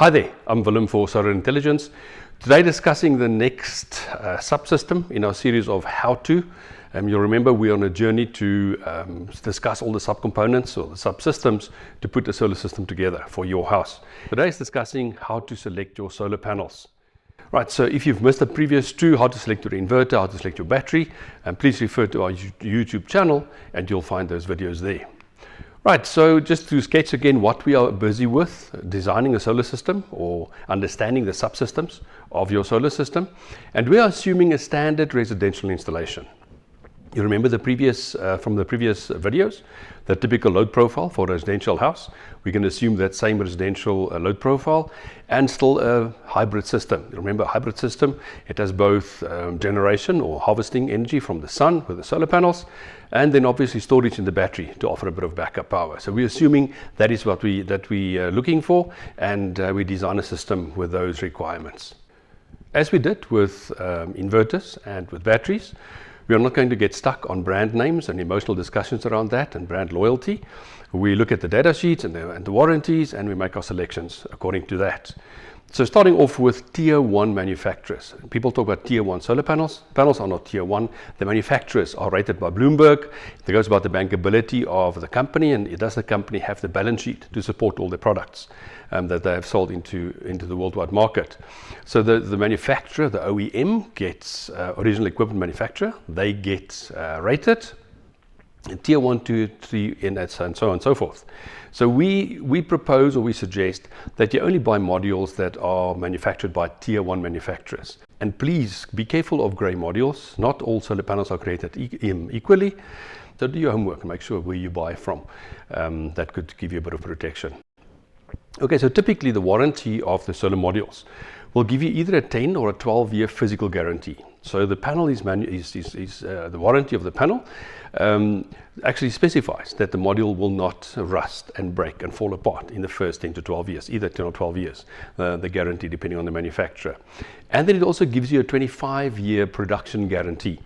Hi there, I'm Willem for Solar Intelligence. Today discussing the next subsystem in our series of how-to. You'll remember we're on a journey to discuss all the subcomponents or the subsystems to put a solar system together for your house. Today is discussing how to select your solar panels. Right, so if you've missed the previous two, how to select your inverter, how to select your battery, please refer to our YouTube channel and you'll find those videos there. Right, so just to sketch again what we are busy with, designing a solar system or understanding the subsystems of your solar system. And we are assuming a standard residential installation. You remember the previous, from the previous videos, the typical load profile for a residential house. We can assume that same residential load profile and still a hybrid system. You remember a hybrid system, it has both generation or harvesting energy from the sun with the solar panels, and then obviously storage in the battery to offer a bit of backup power. So we're assuming that is what we are looking for, and we design a system with those requirements. As we did with inverters and with batteries, we are not going to get stuck on brand names and emotional discussions around that and brand loyalty. We look at the data sheets and the warranties, and we make our selections according to that. So starting off with tier 1 manufacturers. People talk about tier 1 solar panels. Panels are not tier 1. The manufacturers are rated by Bloomberg. It goes about the bankability of the company, and does the company have the balance sheet to support all the products that they have sold into the worldwide market. So the manufacturer, the OEM, gets original equipment manufacturer. They get rated. Tier 1, 2, 3, and so on and so forth. So we propose, or we suggest, that you only buy modules that are manufactured by tier 1 manufacturers. And please be careful of grey modules. Not all solar panels are created equally. So do your homework and make sure where you buy from. That could give you a bit of protection. Okay, so typically the warranty of the solar modules will give you either a 10 or a 12-year physical guarantee. So the panel the warranty of the panel actually specifies that the module will not rust and break and fall apart in the first 10 to 12 years, either 10 or 12 years, the guarantee depending on the manufacturer. And then it also gives you a 25-year production guarantee.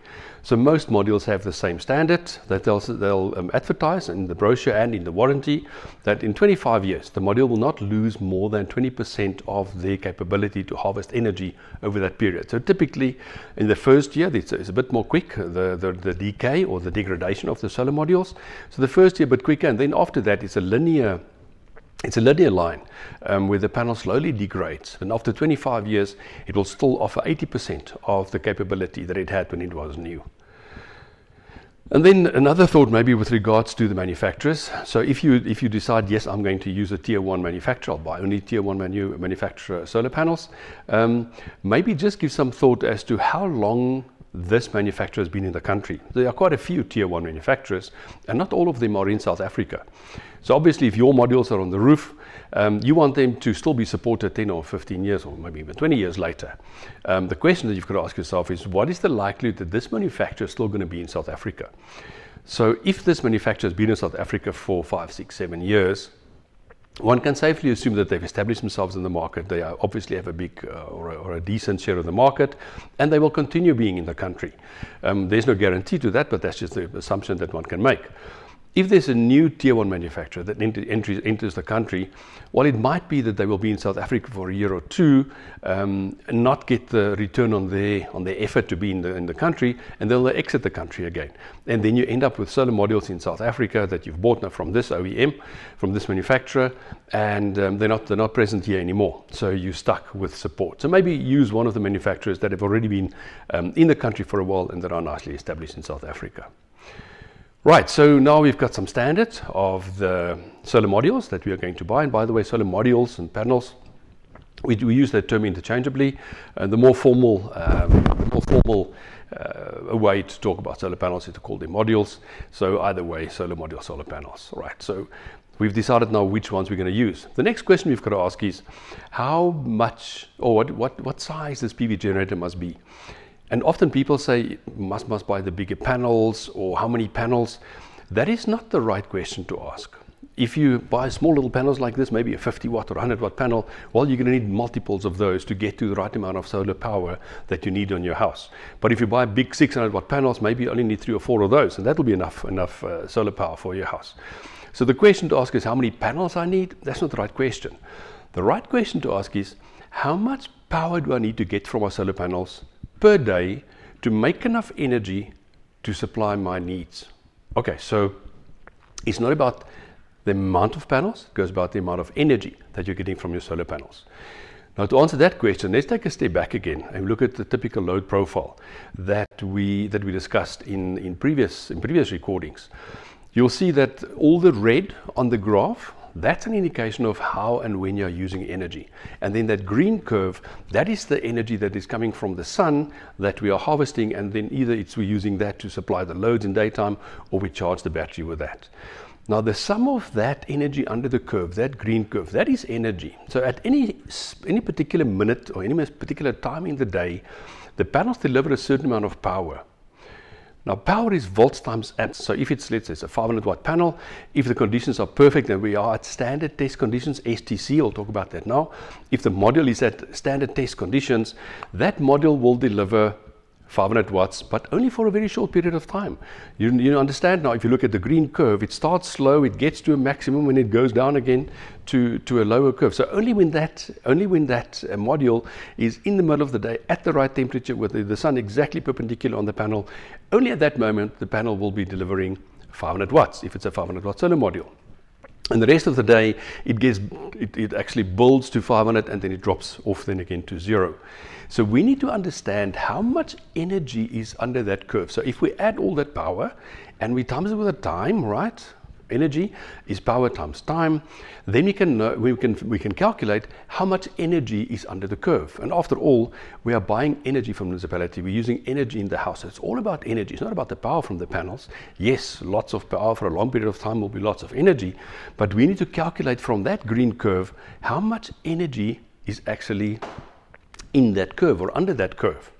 So most modules have the same standard that they'll advertise in the brochure and in the warranty that in 25 years the module will not lose more than 20% of their capability to harvest energy over that period. So typically in the first year it's a bit more quick, the decay or the degradation of the solar modules. So the first year a bit quicker, and then after that it's a linear line where the panel slowly degrades, and after 25 years it will still offer 80% of the capability that it had when it was new. And then another thought maybe with regards to the manufacturers. So if you decide, yes, I'm going to use a tier 1 manufacturer, I'll buy only tier 1 manufacturer solar panels, maybe just give some thought as to how long this manufacturer has been in the country. There are quite a few tier 1 manufacturers, and not all of them are in South Africa. So obviously if your modules are on the roof, you want them to still be supported 10 or 15 years or maybe even 20 years later. The question that you've got to ask yourself is, what is the likelihood that this manufacturer is still going to be in South Africa? So if this manufacturer has been in South Africa for 5, 6, 7 years, one can safely assume that they've established themselves in the market. They obviously have a big or a decent share of the market, and they will continue being in the country. There's no guarantee to that, but that's just the assumption that one can make. If there's a new tier 1 manufacturer that enters the country, well, it might be that they will be in South Africa for a year or two and not get the return on their effort to be in the country, and then they'll exit the country again. And then you end up with solar modules in South Africa that you've bought now from this OEM, from this manufacturer, and they're not present here anymore. So you're stuck with support. So maybe use one of the manufacturers that have already been in the country for a while and that are nicely established in South Africa. Right, so now we've got some standards of the solar modules that we are going to buy. And by the way, solar modules and panels, we use that term interchangeably. The more formal way to talk about solar panels is to call them modules. So either way, solar module, solar panels. Right, so we've decided now which ones we're going to use. The next question we've got to ask is how much or what size this PV generator must be. And often people say, must buy the bigger panels, or how many panels? That is not the right question to ask. If you buy small little panels like this, maybe a 50 watt or 100 watt panel, well, you're going to need multiples of those to get to the right amount of solar power that you need on your house. But if you buy big 600 watt panels, maybe you only need 3 or 4 of those, and that will be enough solar power for your house. So the question to ask is how many panels I need? That's not the right question. The right question to ask is, how much power do I need to get from my solar panels per day to make enough energy to supply my needs? Okay, so it's not about the amount of panels, it goes about the amount of energy that you're getting from your solar panels. Now, to answer that question, let's take a step back again and look at the typical load profile that we discussed in previous recordings. You'll see that all the red on the graph, that's an indication of how and when you're using energy. And then that green curve, that is the energy that is coming from the sun that we are harvesting, and then either we're using that to supply the loads in daytime, or we charge the battery with that. Now, the sum of that energy under the curve, that green curve, that is energy. So at any particular minute or any particular time in the day, the panels deliver a certain amount of power. Now, power is volts times amps. So if it's, let's say, it's a 500 watt panel, if the conditions are perfect and we are at standard test conditions, STC, I'll talk about that now. If the module is at standard test conditions, that module will deliver 500 watts, but only for a very short period of time. You understand now, if you look at the green curve, it starts slow, it gets to a maximum, when it goes down again to a lower curve. So only when that module is in the middle of the day at the right temperature with the sun exactly perpendicular on the panel, only at that moment the panel will be delivering 500 watts if it's a 500 watt solar module. And the rest of the day, it actually builds to 500 and then it drops off then again to 0. So we need to understand how much energy is under that curve. So if we add all that power and we times it with the time, right? Energy is power times time. Then we can calculate how much energy is under the curve. And after all, we are buying energy from the municipality. We're using energy in the house. So it's all about energy. It's not about the power from the panels. Yes, lots of power for a long period of time will be lots of energy, but we need to calculate from that green curve how much energy is actually in that curve or under that curve.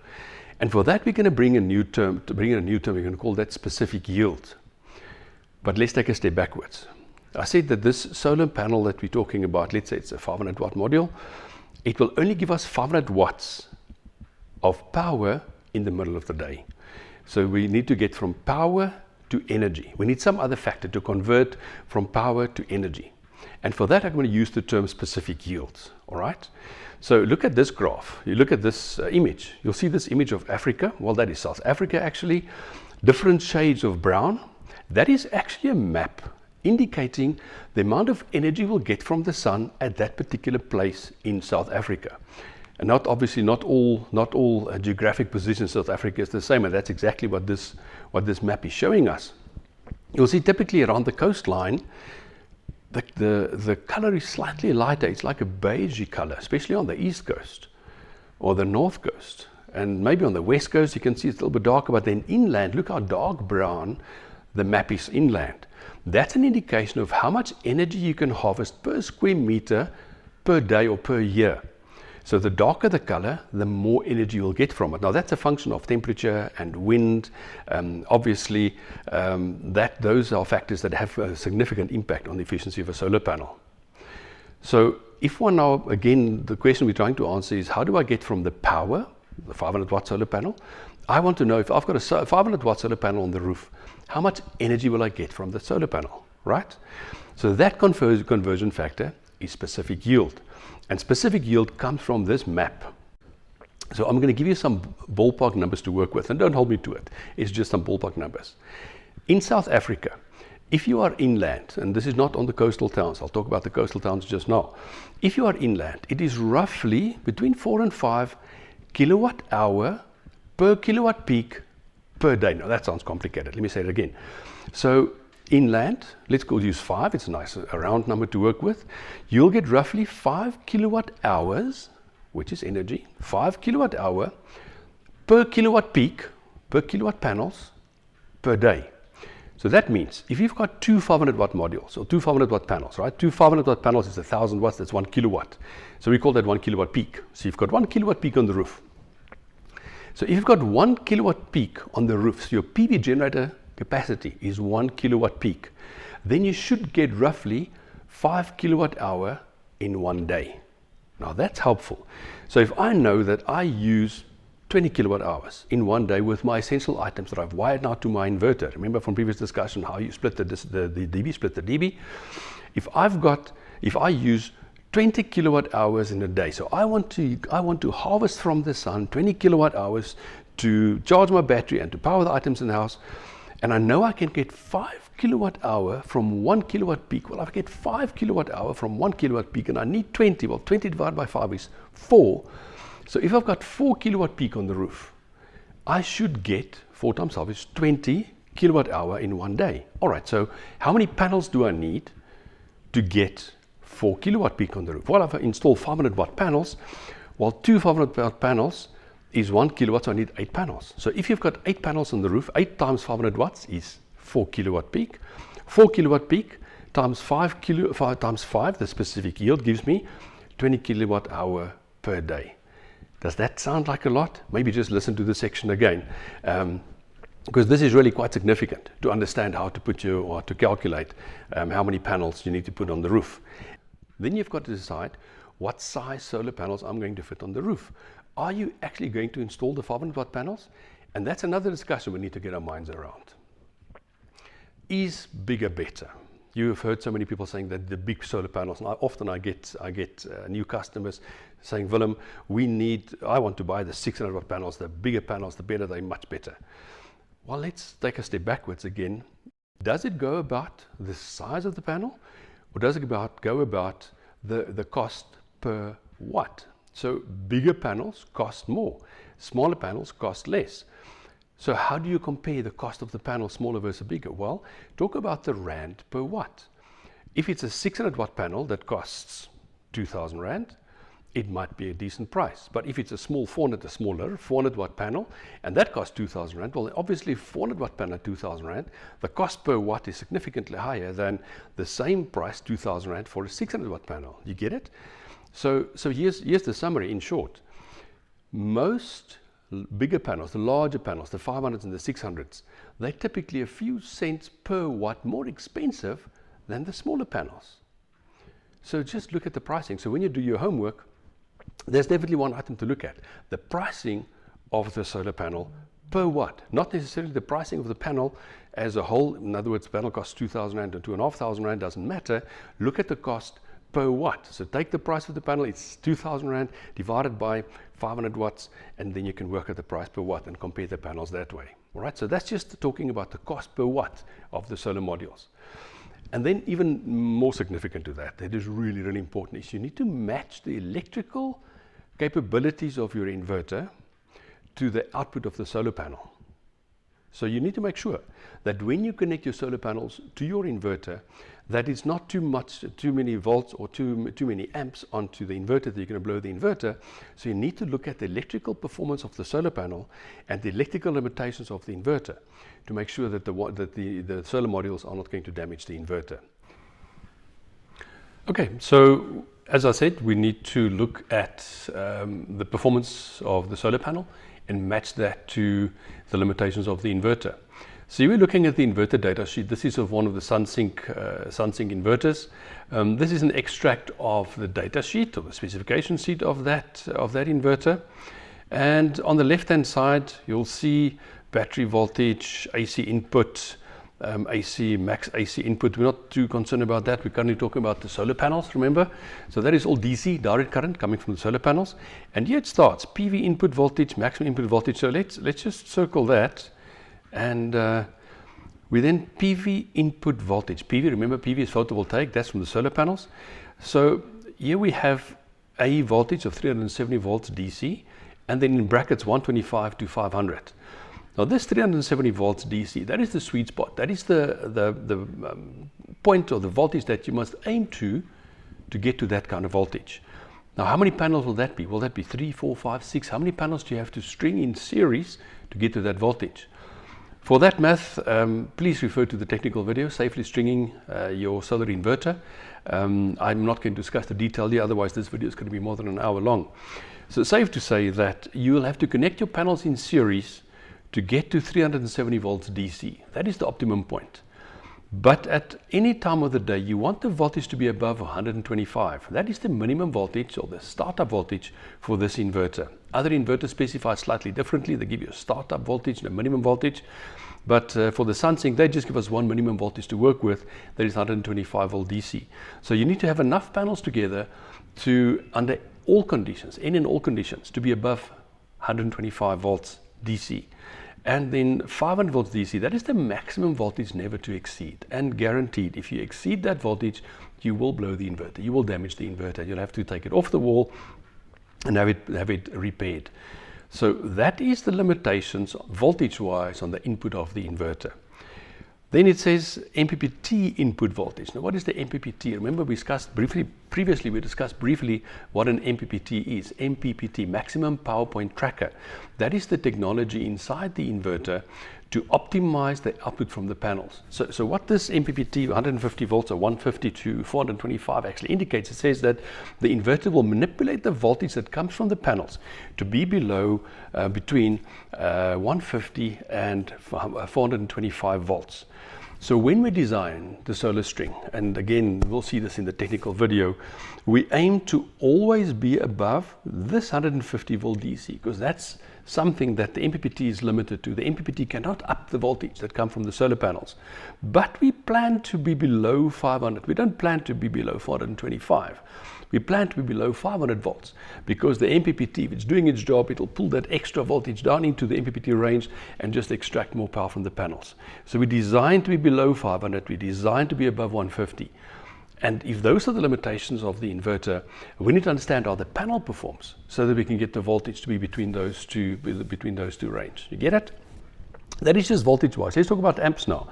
And for that, we're going to bring in a new term. We're going to call that specific yield. But let's take a step backwards. I said that this solar panel that we're talking about, let's say it's a 500 watt module, it will only give us 500 watts of power in the middle of the day. So we need to get from power to energy. We need some other factor to convert from power to energy. And for that, I'm going to use the term specific yields. All right. So look at this graph. You look at this image. You'll see this image of Africa. Well, that is South Africa actually. Different shades of brown. That is actually a map indicating the amount of energy we'll get from the sun at that particular place in South Africa. And not all geographic positions in South Africa is the same, and that's exactly what this map is showing us. You'll see typically around the coastline, the color is slightly lighter. It's like a beigey color, especially on the east coast or the north coast. And maybe on the west coast you can see it's a little bit darker, but then inland, look how dark brown the map is inland. That's an indication of how much energy you can harvest per square meter per day or per year. So the darker the color, the more energy you'll get from it. Now that's a function of temperature and wind. Obviously, those are factors that have a significant impact on the efficiency of a solar panel. So if one now, again, the question we're trying to answer is, how do I get from the power, the 500 watt solar panel? I want to know, if I've got a 500 watt solar panel on the roof, how much energy will I get from the solar panel, right? So that conversion factor is specific yield. And specific yield comes from this map. So I'm going to give you some ballpark numbers to work with, and don't hold me to it. It's just some ballpark numbers. In South Africa, if you are inland, and this is not on the coastal towns, I'll talk about the coastal towns just now. If you are inland, it is roughly between 4 and 5 kilowatt hour per kilowatt peak per day. Now that sounds complicated. Let me say it again. So inland, let's go use 5. It's a nice round number to work with. You'll get roughly 5 kilowatt hours, which is energy, 5 kilowatt hour per kilowatt peak, per kilowatt panels per day. So that means if you've got two 500 watt modules or two 500 watt panels, right? Two 500 watt panels is 1,000 watts, that's 1 kilowatt. So we call that 1 kilowatt peak. So you've got 1 kilowatt peak on the roof. So if you've got 1 kilowatt peak on the roof, so your PV generator capacity is 1 kilowatt peak, then you should get roughly 5 kilowatt hour in one day. Now that's helpful. So if I know that I use 20 kilowatt hours in one day with my essential items that I've wired now to my inverter, remember from previous discussion how you split the dB, split the dB. If I use 20 kilowatt hours in a day. So I want to harvest from the sun 20 kilowatt hours to charge my battery and to power the items in the house. And I know I can get 5 kilowatt hour from 1 kilowatt peak. Well, I get 5 kilowatt hour from 1 kilowatt peak, and I need 20. Well, 20 divided by 5 is 4. So if I've got 4 kilowatt peak on the roof, I should get 4 times half is 20 kilowatt hour in one day. All right, so how many panels do I need to get 4 kilowatt peak on the roof? Well, I've installed 500 watt panels. Well, 2 500 watt panels is 1 kilowatt, so I need 8 panels. So if you've got 8 panels on the roof, 8 times 500 watts is 4 kilowatt peak. 4 kilowatt peak times 5 times 5, the specific yield, gives me 20 kilowatt hour per day. Does that sound like a lot? Maybe just listen to this section again, because this is really quite significant to understand how to put or to calculate how many panels you need to put on the roof. Then you've got to decide what size solar panels I'm going to fit on the roof. Are you actually going to install the 500 watt panels? And that's another discussion we need to get our minds around. Is bigger better? You have heard so many people saying that the big solar panels, and often I get new customers saying, Willem, I want to buy the 600 watt panels, the bigger panels, the better, they're much better. Well, let's take a step backwards again. Does it go about the size of the panel, or does it go about the cost per watt? So bigger panels cost more, smaller panels cost less. So how do you compare the cost of the panel, smaller versus bigger? Well, talk about the rand per watt. If it's a 600 watt panel that costs 2,000 rand, it might be a decent price. But if it's a smaller 400 watt panel, and that costs 2,000 rand, well, obviously 400 watt panel at 2,000 rand, the cost per watt is significantly higher than the same price, 2,000 rand, for a 600 watt panel. You get it? So here's the summary in short. Most bigger panels, the larger panels, the 500s and the 600s, they're typically a few cents per watt more expensive than the smaller panels. So just look at the pricing. So when you do your homework, there's definitely one item to look at. The pricing of the solar panel per watt, not necessarily the pricing of the panel as a whole. In other words, the panel costs 2,000 rand and 2,500 rand, doesn't matter. Look at the cost per watt. So take the price of the panel, it's 2,000 rand divided by 500 watts, and then you can work at the price per watt and compare the panels that way. All right, so that's just talking about the cost per watt of the solar modules. And then even more significant to that is really, really important, is you need to match the electrical capabilities of your inverter to the output of the solar panel. So you need to make sure that when you connect your solar panels to your inverter, that it's not too many volts or too many amps onto the inverter that you're going to blow the inverter. So you need to look at the electrical performance of the solar panel and the electrical limitations of the inverter to make sure that the solar modules are not going to damage the inverter. Okay, so as I said, we need to look at the performance of the solar panel and match that to the limitations of the inverter. So we're looking at the inverter data sheet. This is of one of the SunSync inverters. This is an extract of the data sheet or the specification sheet of that inverter. And on the left-hand side, you'll see battery voltage, AC input, max AC input. We're not too concerned about that. We're currently talking about the solar panels, remember? So that is all DC, direct current coming from the solar panels. And here it starts, PV input voltage, maximum input voltage. So let's just circle that. And we then PV input voltage. PV, remember PV is photovoltaic, that's from the solar panels. So here we have a voltage of 370 volts DC, and then in brackets 125 to 500. Now this 370 volts DC, that is the sweet spot. That is the point or the voltage that you must aim to get to that kind of voltage. Now how many panels will that be? Will that be 3, 4, 5, 6? How many panels do you have to string in series to get to that voltage? For that math, please refer to the technical video, safely stringing your solar inverter. I'm not going to discuss the detail here, otherwise this video is going to be more than an hour long. So it's safe to say that you will have to connect your panels in series to get to 370 volts DC. That is the optimum point. But at any time of the day, you want the voltage to be above 125. That is the minimum voltage or the startup voltage for this inverter. Other inverters specify slightly differently. They give you a startup voltage and a minimum voltage. But for the SunSync, they just give us one minimum voltage to work with. That is 125 volt DC. So you need to have enough panels together to, under all conditions, any and all conditions, to be above 125 volts DC. And then 500 volts DC, that is the maximum voltage never to exceed. And guaranteed, if you exceed that voltage, you will blow the inverter. You will damage the inverter. You'll have to take it off the wall and have it repaired. So that is the limitations voltage-wise on the input of the inverter. Then it says MPPT input voltage. Now, what is the MPPT? Remember, previously we discussed briefly what an MPPT is. MPPT, maximum power point tracker. That is the technology inside the inverter to optimize the output from the panels. So what this MPPT 150 volts or 150 to 425 actually indicates, it says that the inverter will manipulate the voltage that comes from the panels to be below between 150 and 425 volts. So when we design the solar string, and again, we'll see this in the technical video, we aim to always be above this 150 volt DC, because that's something that the MPPT is limited to. The MPPT cannot up the voltage that come from the solar panels. But we plan to be below 500. We don't plan to be below 425. We plan to be below 500 volts because the MPPT, if it's doing its job, it'll pull that extra voltage down into the MPPT range and just extract more power from the panels. So we designed to be below 500. We designed to be above 150. And if those are the limitations of the inverter, we need to understand how the panel performs so that we can get the voltage to be between those two ranges. You get it? That is just voltage-wise. Let's talk about amps now.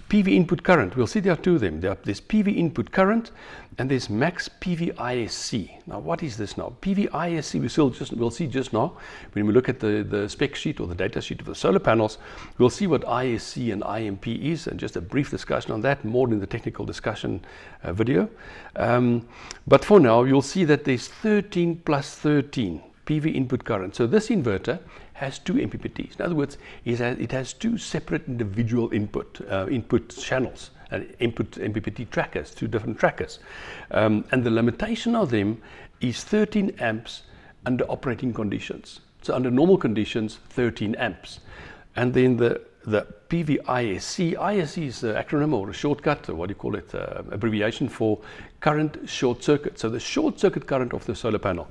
PV input current, we'll see there are two of them. There's PV input current and there's max PV ISC. Now what is this now? PV ISC we'll see just now. When we look at the spec sheet or the data sheet of the solar panels, we'll see what ISC and IMP is, and just a brief discussion on that, more in the technical discussion video. But for now, you'll see that there's 13 plus 13 PV input current. So this inverter has two MPPTs. In other words, it has two separate individual input channels, input MPPT trackers, two different trackers. And the limitation of them is 13 amps under operating conditions. So under normal conditions, 13 amps. And then the PV ISC, ISC is an acronym or a shortcut, or what do you call it, abbreviation for current short circuit. So the short circuit current of the solar panel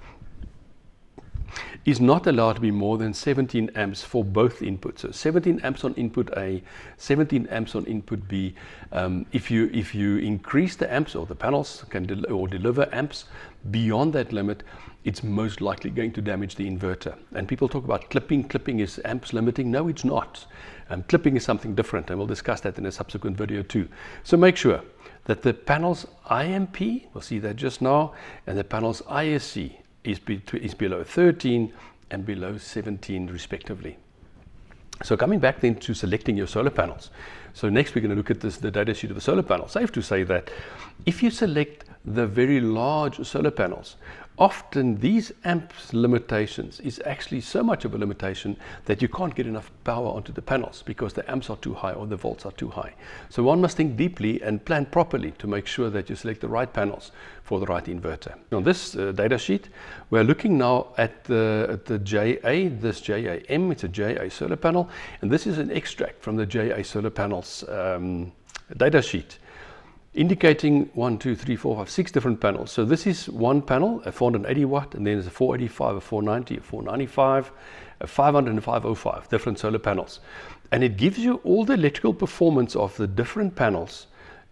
is not allowed to be more than 17 amps for both inputs. So 17 amps on input A, 17 amps on input B. If you increase the amps, or the panels can deliver amps beyond that limit, it's most likely going to damage the inverter. And people talk about clipping. Clipping is amps limiting. No, it's not. Clipping is something different, and we'll discuss that in a subsequent video too. So make sure that the panel's IMP, we'll see that just now, and the panel's ISC is below 13 and below 17 respectively. So coming back then to selecting your solar panels. So next we're going to look at the data sheet of the solar panel. Safe to say that if you select the very large solar panels, often these amps limitations is actually so much of a limitation that you can't get enough power onto the panels because the amps are too high or the volts are too high. So one must think deeply and plan properly to make sure that you select the right panels for the right inverter. On this data sheet, we're looking now at the JA, this JAM, it's a JA solar panel, and this is an extract from the JA solar panels data sheet, indicating 6 different panels. So this is one panel, a 480 watt, and then there's a 485, a 490, a 495, a 500 and a 505, different solar panels. And it gives you all the electrical performance of the different panels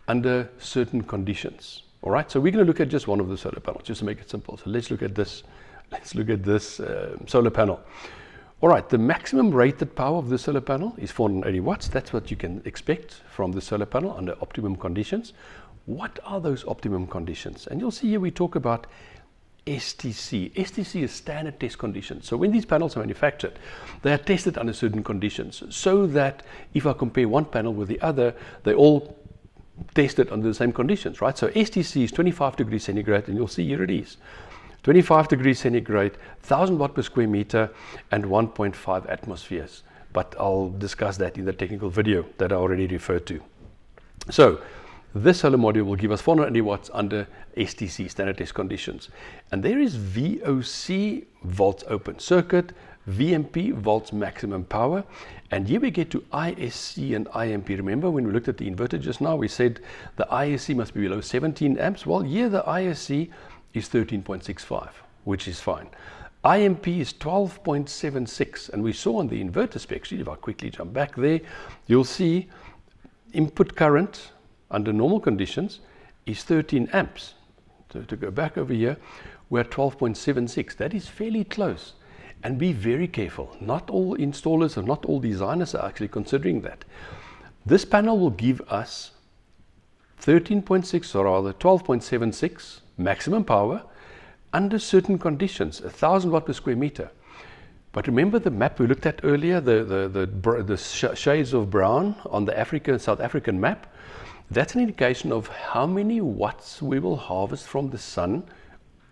under certain conditions. All right, so we're going to look at just one of the solar panels, just to make it simple. So let's look at this. Let's look at this solar panel. All right, the maximum rated power of the solar panel is 480 watts. That's what you can expect from the solar panel under optimum conditions. What are those optimum conditions? And you'll see here we talk about STC. STC is standard test conditions. So when these panels are manufactured, they are tested under certain conditions so that if I compare one panel with the other, they all tested under the same conditions, right? So STC is 25 degrees centigrade, and you'll see here it is. 25 degrees centigrade, 1000 watt per square meter, and 1.5 atmospheres. But I'll discuss that in the technical video that I already referred to. So this solar module will give us 480 watts under STC, standard test conditions. And there is VOC, volts open circuit, VMP, volts maximum power. And here we get to ISC and IMP. Remember when we looked at the inverter just now, we said the ISC must be below 17 amps. Well, here the ISC is 13.65, which is fine. IMP is 12.76, and we saw on the inverter spec sheet, if I quickly jump back there, you'll see input current under normal conditions is 13 amps. So to go back over here, we're at 12.76. That is fairly close. And be very careful. Not all installers or not all designers are actually considering that. This panel will give us 13.6 or rather 12.76 maximum power under certain conditions, 1,000 watt per square meter. But remember the map we looked at earlier, the shades of brown on the South African map? That's an indication of how many watts we will harvest from the sun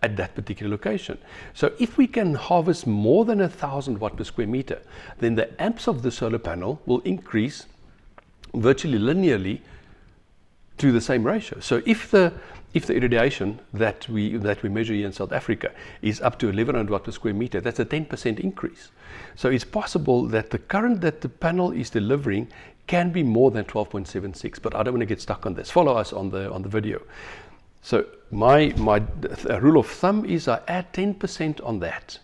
at that particular location. So if we can harvest more than 1,000 watt per square meter, then the amps of the solar panel will increase virtually linearly to the same ratio. So if the irradiation that we measure here in South Africa is up to 1,100 watt per square meter, that's a 10% increase. So it's possible that the current that the panel is delivering can be more than 12.76, but I don't want to get stuck on this. Follow us on the video. So my rule of thumb is I add 10% on that.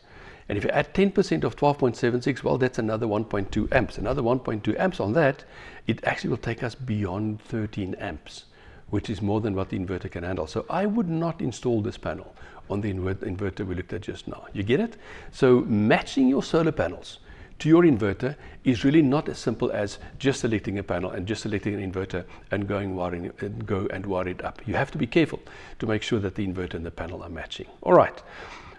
And if you add 10% of 12.76, well, that's another 1.2 amps. Another 1.2 amps on that, it actually will take us beyond 13 amps, which is more than what the inverter can handle. So I would not install this panel on the inverter we looked at just now. You get it? So matching your solar panels to your inverter is really not as simple as just selecting a panel and just selecting an inverter and go and wire it up. You have to be careful to make sure that the inverter and the panel are matching. All right.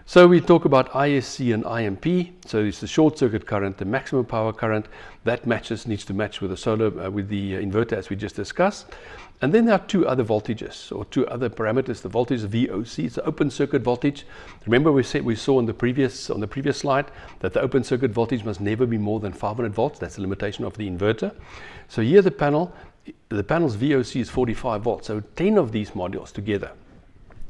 So we talk about ISC and IMP. So it's the short circuit current, the maximum power current that needs to match with the solar, with the inverter as we just discussed. And then there are two other voltages or two other parameters. The voltage VOC is the open circuit voltage. Remember we saw on the previous slide that the open circuit voltage must never be more than 500 volts. That's the limitation of the inverter. So here the panel's VOC is 45 volts. So 10 of these modules together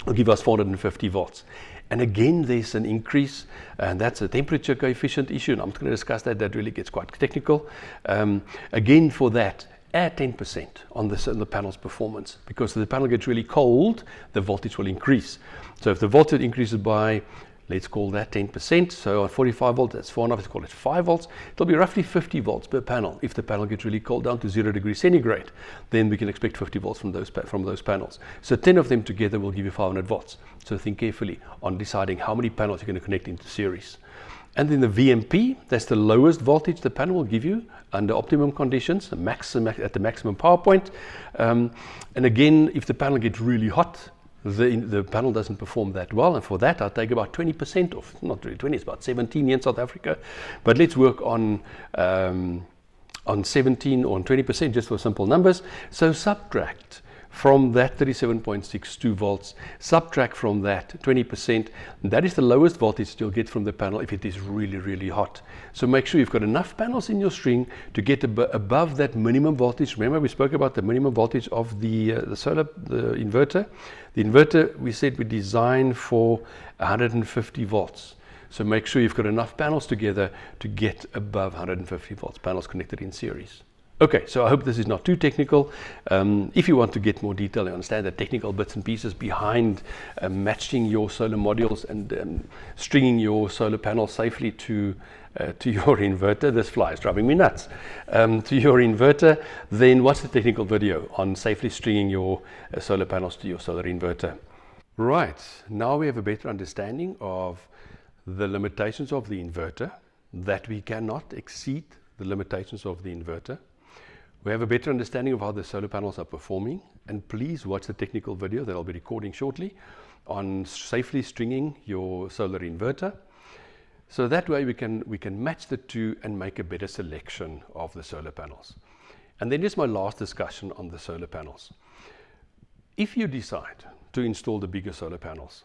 will give us 450 volts. And again, there's an increase, and that's a temperature coefficient issue. And I'm not going to discuss that. That really gets quite technical. Again, for that, add 10% on the panel's performance, because if the panel gets really cold, the voltage will increase. So if the voltage increases by, let's call that 10%, so on 45 volts, that's 4.5, let's call it 5 volts, it'll be roughly 50 volts per panel. If the panel gets really cold down to 0 degrees centigrade, then we can expect 50 volts from those panels. So 10 of them together will give you 500 volts. So think carefully on deciding how many panels you're going to connect into series. And then the VMP, that's the lowest voltage the panel will give you under optimum conditions, at the maximum power point. And again, if the panel gets really hot, the panel doesn't perform that well. And for that, I'll take about 20% off. Not really 20, it's about 17 here in South Africa. But let's work on 17 or on 20% just for simple numbers. So subtract from that 37.62 volts, subtract from that 20%. That is the lowest voltage you'll get from the panel if it is really, really hot. So make sure you've got enough panels in your string to get above that minimum voltage. Remember, we spoke about the minimum voltage of the inverter. The inverter, we said we designed for 150 volts. So make sure you've got enough panels together to get above 150 volts, panels connected in series. Okay, so I hope this is not too technical. If you want to get more detail and understand the technical bits and pieces behind matching your solar modules and stringing your solar panels safely to your inverter, this fly is driving me nuts, to your inverter, then watch the technical video on safely stringing your solar panels to your solar inverter. Right, now we have a better understanding of the limitations of the inverter, that we cannot exceed the limitations of the inverter. We have a better understanding of how the solar panels are performing, and please watch the technical video that I'll be recording shortly on safely stringing your solar inverter. So that way we can match the two and make a better selection of the solar panels. And then just my last discussion on the solar panels. If you decide to install the bigger solar panels,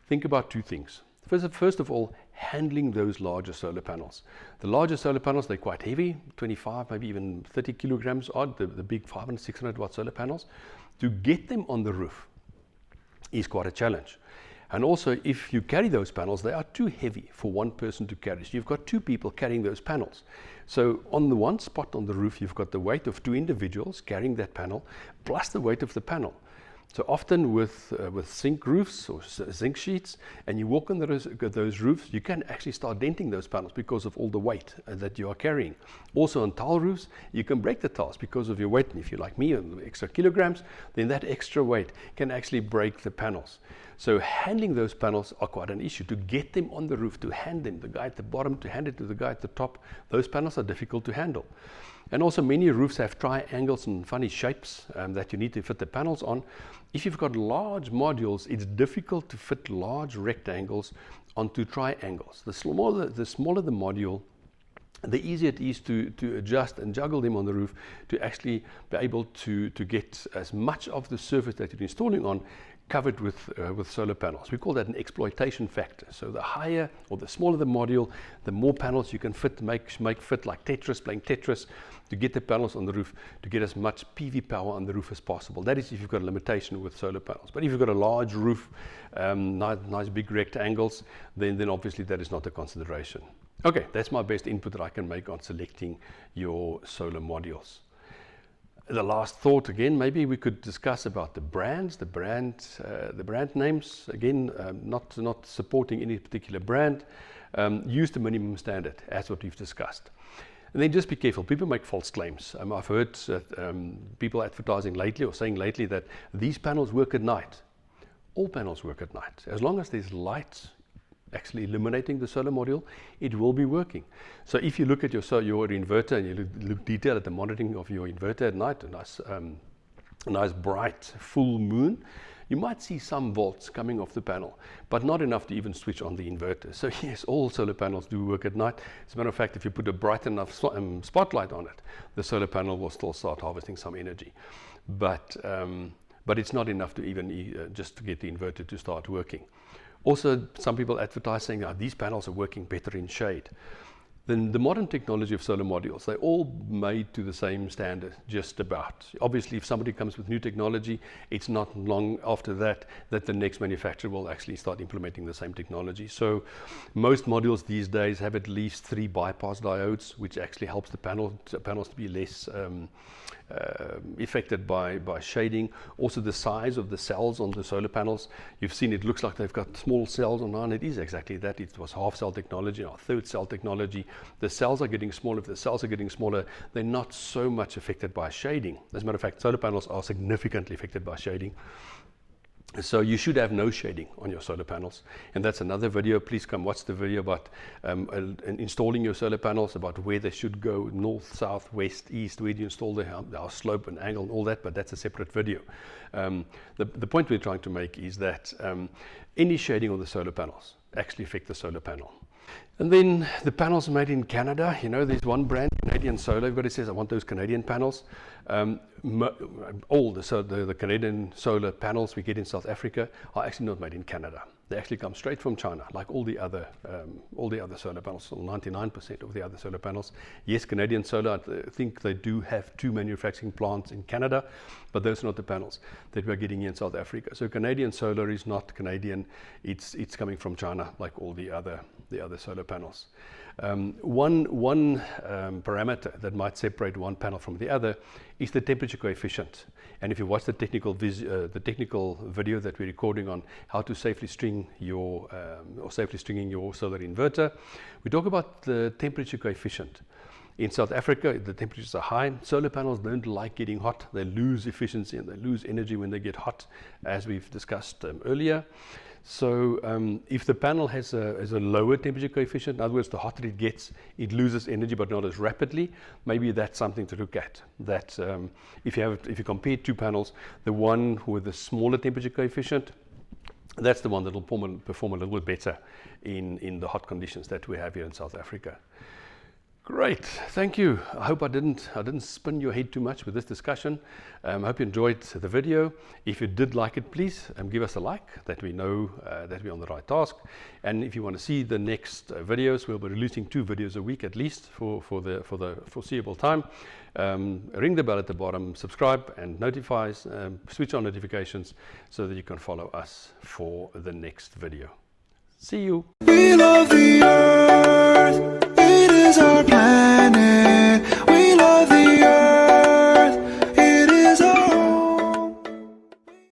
think about two things. First of all, handling those larger solar panels. The larger solar panels, they're quite heavy, 25, maybe even 30 kilograms odd, the big 500, 600 watt solar panels. To get them on the roof is quite a challenge. And also, if you carry those panels, they are too heavy for one person to carry. So you've got two people carrying those panels. So on the one spot on the roof, you've got the weight of two individuals carrying that panel, plus the weight of the panel. So often with zinc roofs or zinc sheets, and you walk on those roofs, you can actually start denting those panels because of all the weight that you are carrying. Also on tile roofs, you can break the tiles because of your weight. And if you're like me, and extra kilograms, then that extra weight can actually break the panels. So handling those panels are quite an issue. To get them on the roof, to hand them, the guy at the bottom, to hand it to the guy at the top, those panels are difficult to handle. And also many roofs have triangles and funny shapes that you need to fit the panels on. If you've got large modules, it's difficult to fit large rectangles onto triangles. The smaller the module, the easier it is to adjust and juggle them on the roof to actually be able to get as much of the surface that you're installing on covered with solar panels. We call that an exploitation factor. So the higher or the smaller the module, the more panels you can fit, make fit like Tetris, playing Tetris, to get the panels on the roof, to get as much PV power on the roof as possible. That is if you've got a limitation with solar panels. But if you've got a large roof, nice big rectangles, then obviously that is not a consideration. Okay, that's my best input that I can make on selecting your solar modules. The last thought, again, maybe we could discuss about the brands, the brand names. Again, not supporting any particular brand. Use the minimum standard, as what we've discussed. And then just be careful. People make false claims. I've heard people advertising lately or saying lately that these panels work at night. All panels work at night. As long as there's light actually illuminating the solar module, it will be working. So if you look at your inverter and you look detail at the monitoring of your inverter at night, a nice bright full moon, you might see some volts coming off the panel, but not enough to even switch on the inverter. So yes, all solar panels do work at night. As a matter of fact, if you put a bright enough spotlight on it, the solar panel will still start harvesting some energy. But it's not enough to even just to get the inverter to start working. Also, some people advertise saying these panels are working better in shade. Then the modern technology of solar modules, they're all made to the same standard, just about. Obviously, if somebody comes with new technology, it's not long after that the next manufacturer will actually start implementing the same technology. So most modules these days have at least 3 bypass diodes, which actually helps the panels to be less affected by shading. Also, the size of the cells on the solar panels, you've seen it looks like they've got small cells on it. Is exactly that. It was half cell technology, or third cell technology. The cells are getting smaller. If the cells are getting smaller, they're not so much affected by shading. As a matter of fact, solar panels are significantly affected by shading. So you should have no shading on your solar panels. And that's another video. Please come watch the video about installing your solar panels, about where they should go, north, south, west, east, where do you install the house slope and angle and all that, but that's a separate video. The point we're trying to make is that any shading on the solar panels actually affect the solar panel. And then the panels made in Canada, there's one brand, Canadian Solar. Everybody says, I want those Canadian panels. All the Canadian solar panels we get in South Africa are actually not made in Canada. They actually come straight from China, like all the other solar panels, 99% of the other solar panels. Yes, Canadian Solar, I think they do have 2 manufacturing plants in Canada, but those are not the panels that we're getting in South Africa. So Canadian Solar is not Canadian. It's coming from China, like all the other solar panels. One parameter that might separate one panel from the other is the temperature coefficient. And if you watch the technical video that we're recording on how to safely string safely stringing your solar inverter, we talk about the temperature coefficient. In South Africa, the temperatures are high. Solar panels don't like getting hot. They lose efficiency and they lose energy when they get hot, as we've discussed earlier. So if the panel has a lower temperature coefficient, in other words, the hotter it gets, it loses energy, but not as rapidly. Maybe that's something to look at. That if you compare 2 panels, the one with the smaller temperature coefficient, that's the one that will perform a little bit better in the hot conditions that we have here in South Africa. Great, thank you. I hope I didn't spin your head too much with this discussion. I hope you enjoyed the video. If you did like it, please give us a like, that we know that we're on the right task. And if you want to see the next videos, we'll be releasing 2 videos a week at least for the foreseeable time. Ring the bell at the bottom, subscribe and notifies, switch on notifications so that you can follow us for the next video. See you. We love the earth, it is our planet.